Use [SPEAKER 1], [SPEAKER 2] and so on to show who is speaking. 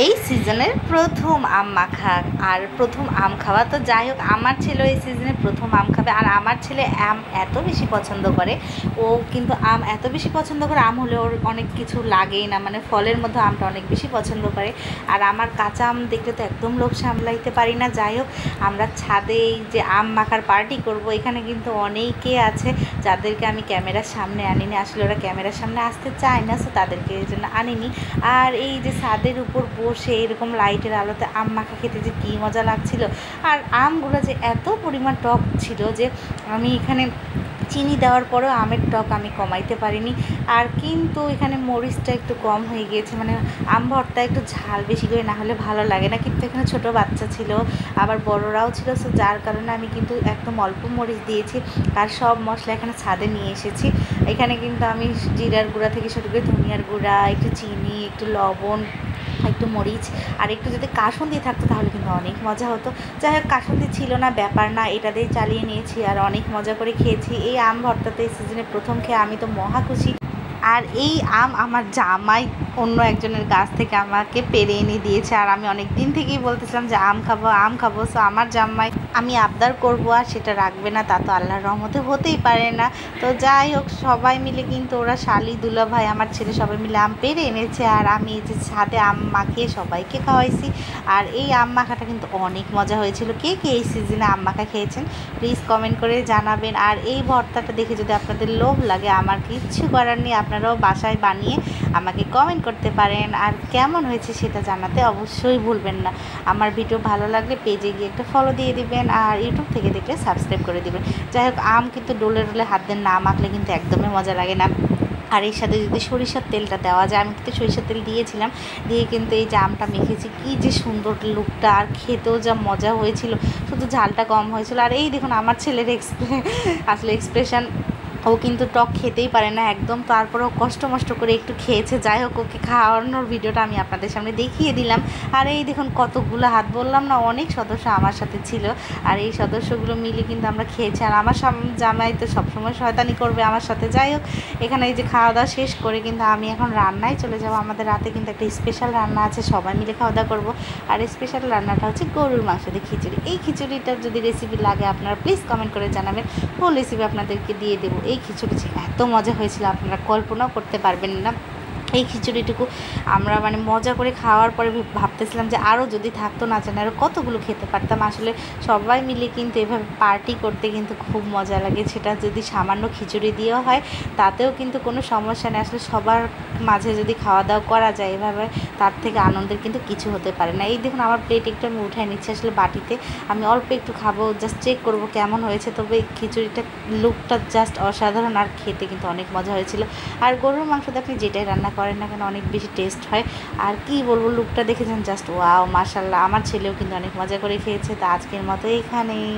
[SPEAKER 1] এই সিজনের প্রথম আম মাখা আর প্রথম আম খাওয়া। তো যাই হোক, আমার ছেলেও এই সিজনে প্রথম আম খাবে। আর আমার ছেলে আম এত বেশি পছন্দ করে, ও কিন্তু আম এত বেশি পছন্দ করে, আম হলে ওর অনেক কিছু লাগেই না, মানে ফলের মধ্যে আমটা অনেক বেশি পছন্দ করে। আর আমার কাঁচা আম দেখলে তো একদম লোভ সামলাইতে পারি না। যাই হোক, আমরা ছাদে এই যে আম মাখার পার্টি করব, এখানে কিন্তু অনেকে আছে যাদেরকে আমি ক্যামেরার সামনে আনিনি। আসলে ওরা ক্যামেরার সামনে আসতে চায় না, সো তাদেরকে এই জন্য আনিনি। আর এই যে ছাদের উপর বসে এরকম লাইটের আলোতে আম মাখা খেতে যে কী মজা লাগছিল। আর আমগুলো যে এত পরিমাণ টক ছিল যে আমি এখানে চিনি দেওয়ার পরেও আমের টক আমি কমাইতে পারিনি। আর কিন্তু এখানে মরিচটা একটু কম হয়ে গিয়েছে, মানে আম ভর্তা একটু ঝাল বেশি করে না হলে ভালো লাগে না। কিন্তু এখানে ছোটো বাচ্চা ছিল, আবার বড়রাও ছিল, সো যার কারণে আমি কিন্তু একদম অল্প মরিচ দিয়েছি। আর সব মশলা এখানে ছাদে নিয়ে এসেছি। এখানে কিন্তু আমি জিরার গুঁড়া থেকে শুরু করে ধনিয়ার গুঁড়া, একটু চিনি, একটু লবণ, একটু মরিচ আর একটু যদি কাসুন্দি থাকতো তাহলে কিন্তু অনেক মজা হতো। যাই হোক, কাসুন্দি ছিল না, ব্যাপার না, এটা দিয়ে চালিয়ে নিয়েছি আর অনেক মজা করে খেয়েছি। এই আম ভর্তাতে এই সিজনে প্রথম খেয়ে আমি তো মহা খুশি। আর এই আম আমার জামাই অন্য একজনের গাছ থেকে আমাকে পেরে এনে দিয়েছে। আর আমি অনেক দিন থেকেই বলতেছিলাম যে আম খাবো আম খাবো, সো আমার জামাই আমি আবদার করবো আর সেটা রাখবে না, তা তো আল্লাহর রহমতে হতেই পারে না। তো যাই হোক, সবাই মিলে কিন্তু ওরা শালি দুলা ভাই আমার ছেলে সবাই মিলে আম পেরে এনেছে। আর আমি এই যে ছাদে আম মাখিয়ে সবাইকে খাওয়াইছি। আর এই আম মাখাটা কিন্তু অনেক মজা হয়েছিল। কে কে এই সিজনে আম মাখা খেয়েছেন প্লিজ কমেন্ট করে জানাবেন। আর এই ভর্তাটা দেখে যদি আপনাদের লোভ লাগে, আমার কিচ্ছু করার নেই, আপনারাও বাসায় বানিয়ে আমাকে কমেন্ট করতে পারেন। আর কেমন হয়েছে সেটা জানাতে অবশ্যই ভুলবেন না। আমার ভিডিও ভালো লাগলে পেজে গিয়ে একটা ফলো দিয়ে দিবেন, আর ইউটিউব থেকে দেখলে সাবস্ক্রাইব করে দিবেন। যাই হোক, আম কিন্তু ডোলে ডোলে হাত দিয়ে না মাখলে কিন্তু একদমই মজা লাগে না। আর এর সাথে যদি সরিষার তেলটা দেওয়া যায়, আমি কিন্তু সরিষার তেল দিয়েছিলাম, দিয়ে কিন্তু এই যে আমটা মেখেছি, কী যে সুন্দর লুকটা, আর খেতেও যা মজা হয়েছিল, শুধু ঝালটা কম হয়েছিল। আর এই দেখুন আমার ছেলের আসলে এক্সপ্রেশন, ও কিন্তু টক খেতেই পারে না একদম, তারপরেও কষ্ট মষ্ট করে একটু খেয়েছে। যাই হোক, ওকে খাওয়ানোর ভিডিওটা আমি আপনাদের সামনে দেখিয়ে দিলাম। আর এই দেখুন কতগুলো হাত, বললাম না অনেক সদস্য আমার সাথে ছিল, আর এই সদস্যগুলো মিলে কিন্তু আমরা খেয়েছি। আর আমার জামাই তো সবসময় শয়তানি করবে আমার সাথে। যাই হোক, এখানে এই যে খাওয়া দাওয়া শেষ করে কিন্তু আমি এখন রান্নায় চলে যাবো। আমাদের রাতে কিন্তু একটা স্পেশাল রান্না আছে, সবাই মিলে খাওয়া দাওয়া করবো। আর স্পেশাল রান্নাটা হচ্ছে গরুর মাংস দিয়ে খিচুড়ি। এই খিচুড়িটার যদি রেসিপি লাগে আপনারা প্লিজ কমেন্ট করে জানাবেন, ফুল রেসিপি আপনাদেরকে দিয়ে দেবো। এই খিচুড়ি এত মজা হয়েছিল আপনারা কল্পনাও করতে পারবেন না। এই খিচুড়িটুকু আমরা মানে মজা করে খাওয়ার পরে ভাবতেছিলাম যে আরও যদি থাকতো, না জানি আরও কতগুলো খেতে পারতাম। আসলে সবাই মিলে কিন্তু এভাবে পার্টি করতে কিন্তু খুব মজা লাগে। সেটা যদি সামান্য খিচুড়ি দিয়েও হয় তাতেও কিন্তু কোনো সমস্যা নেই। আসলে সবার মাঝে যদি খাওয়া দাওয়া করা যায় এভাবে, তার থেকে আনন্দের কিন্তু কিছু হতে পারে না। এই দেখুন আমার প্লেট একটু আমি উঠাই নিচ্ছি আসলে বাটিতে, আমি অল্প একটু খাবো, জাস্ট চেক করব কেমন হয়েছে। তবে এই খিচুড়িটা লুকটা জাস্ট অসাধারণ, আর খেতে কিন্তু অনেক মজা হয়েছিল। আর গরুর মাংসতে আপনি যেটাই রান্না করেন না কেন অনেক বেশি টেস্ট হয়। আর কি বলবো, লুকটা দেখেছেন জাস্ট ওয়াও, মাশাআল্লাহ। আমার ছেলেও কিন্তু অনেক মজা করে খেয়েছে। তো আজকের মতো এইখানেই।